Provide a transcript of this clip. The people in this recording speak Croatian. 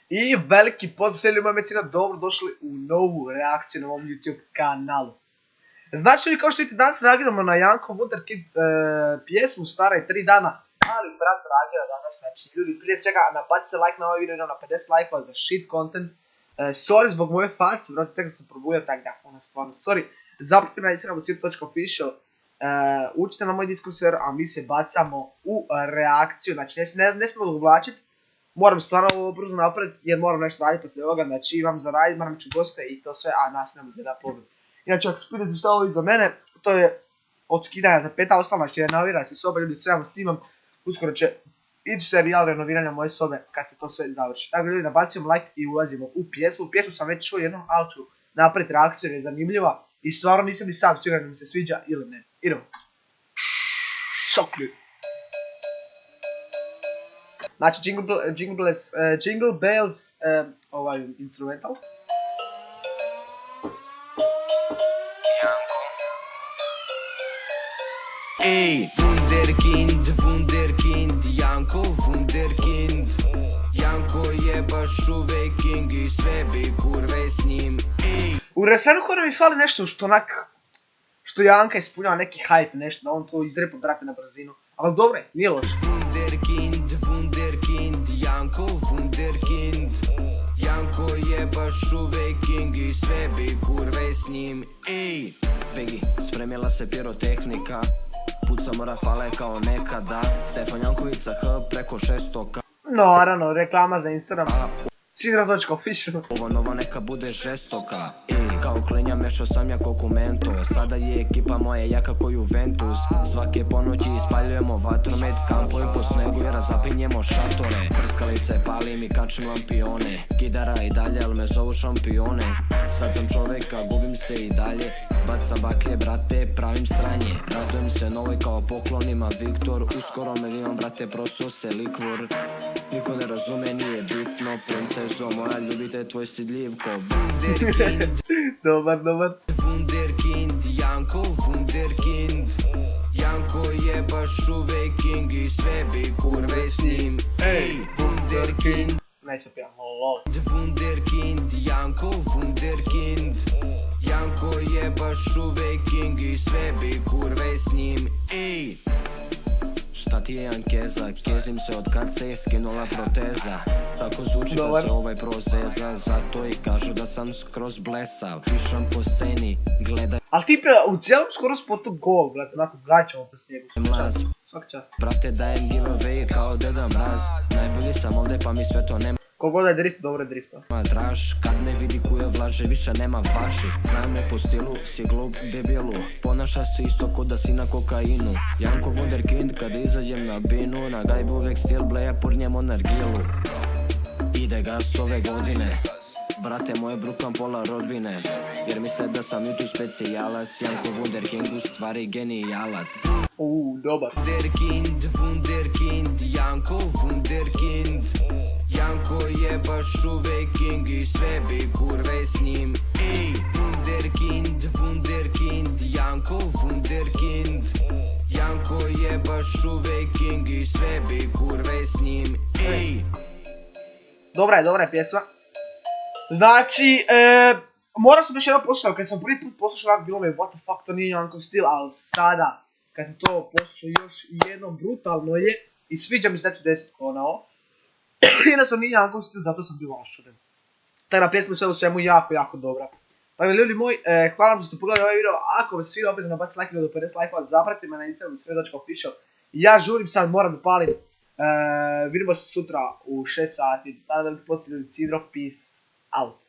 I veliki pozdrav sve ljubima mecina, dobro došli u novu reakciju na ovom YouTube kanalu. Znači li kao što vidite danas reagiramo na Janko Wunderkind pjesmu stara 3 dana, ali brat reagira danas, znači ljudi prije svega napacite like na ovaj video, idemo na 50 lajkova za shit content. Sorry zbog moje face, brate, tek sam se probujao, tak da, ono stvarno, sorry. Zapratite me na instagramu.official, učite na moj Discord server, a mi se bacamo u reakciju, znači ne smemo odvlačiti. Moram stvarno ovo brzo napraviti jer moram nešto raditi poslije ovoga, znači imam za raditi, moram ići u goste i to sve, a nas nema za da pogled. Inače ako se pitate šta ovo iza mene, to je od skidanja tapeta, ostalo će renovirati sobe, ljudi sve vam snimam, uskoro će ići serijal renoviranja moje sobe kad se to sve završi. Tako ljudi, nabacimo like i ulazimo u pjesmu. Pjesmu sam već čuo jednom, ali ću napraviti reakciju jer je zanimljiva i stvarno nisam ni sam siguran da mi se sviđa ili ne. Idemo. Šokli. Znači Jingle Bells, ovaj instrumental. Ej, Wunderkind, Janko Wunderkind. Janko je baš uvek king i sve bi kurve s njim. Ej. U refrenu koja mi fali nešto što onak, što Janka ispunjava neki hype, nešto, da on to izrepa, brate, na brzinu. Ali dobro je, nije loš. Wunderkind, Janko Wunderkind. Janko je baš uvek king i sve bi kurve s njim. Ej, Pegi, spremila se pirotehnika. Pucamo rafale kao nekada. Stefan Jankovica H preko 600k. Naravno, reklama za Instagram. Sidra.official. Ovo novo neka bude žestoka. Kao klinja mešao sam ja kokumento. Sada je ekipa moja jaka ko Juventus. Svake ponoći ispaljujemo vatromet. Kampujem po snegu i razapinjemo šatore. Prskalice palim i kačim lampione. Kidara i dalje, al me zovu šampione. Sad sam čoveka, gubim se i dalje. Bacam baklje, brate, pravim sranje. Radujem se novoj kao poklonima Viktor. Uskoro milion, brate, prosuo se likvor. Niko ne razume, nije bitno. Princezo moja, ljubite tvoj stidljivko. Wunderkind. Dobar. Wunderkind, Janko Wunderkind. Janko je baš uvek king i sve bi kurve s njim. Ej, Wunderkind. Neću pijam, lol. Wunderkind, Janko Wunderkind. Janko je baš uvek king i sve bi kurve s njim. Ej. Šta ti je Jankeza, kezim se od kad se je skinula proteza. Tako zvuči da se ovaj prozeza, zato i kažu da sam skroz blesav. Pišam po sceni, gledaj. Ali tipe, u cijelom skoro spotu gol, brate, onako gaćamo po snijegu. Mlaz, Svaki čast. brate dajem giveaway kao Deda Mraz. Najbolji sam ovdje pa mi sve to nema. Kogoda je drift, dobro je drifta. Draž, kad me vidi kuje vlaže, više nema vaši. Znam me po stilu, si glup debilu. Ponaša se isto ko da si na kokainu. Janko Wunderkind, kad izađem na binu. Na gajbu uvek stil bleja, purnjemo nargilu. Ide gas ove godine. Brate moje, brukam pola rodbine. Jer misle da sam YouTube specijalac. Janko Wunderkind, u stvari genijalac. Dobar. Wunderkind, Janko Wunderkind. Janko je baš uvek king i sve bi kurve s njim. Ej, Wunderkind, Janko Wunderkind. Janko je baš uvek king i sve bi kurve s njim. Ej. Dobra je pjesma. Znači, morao sam još jedno poslušati, kad sam prvi put poslušao ovako bilo mi what the fuck, to nije Jankov stil, ali sada, kad sam to poslušao još jednom, brutalno je i sviđa mi se 10 konao. Jednostavno nije Jankov stil, zato sam bio oščuden. Tako da pjesma sve u svemu jako dobra. Tako da ljudi moji, hvala vam što ste pogledali ovaj video, ako vas sviđa opet nabacite like do 50 lajkova, zapratite me na Instagramu sve.official. Ja žurim sad, moram da palim. Vidimo se sutra u 6 sati, tada da mi poslije ljudi, Cidro, peace out.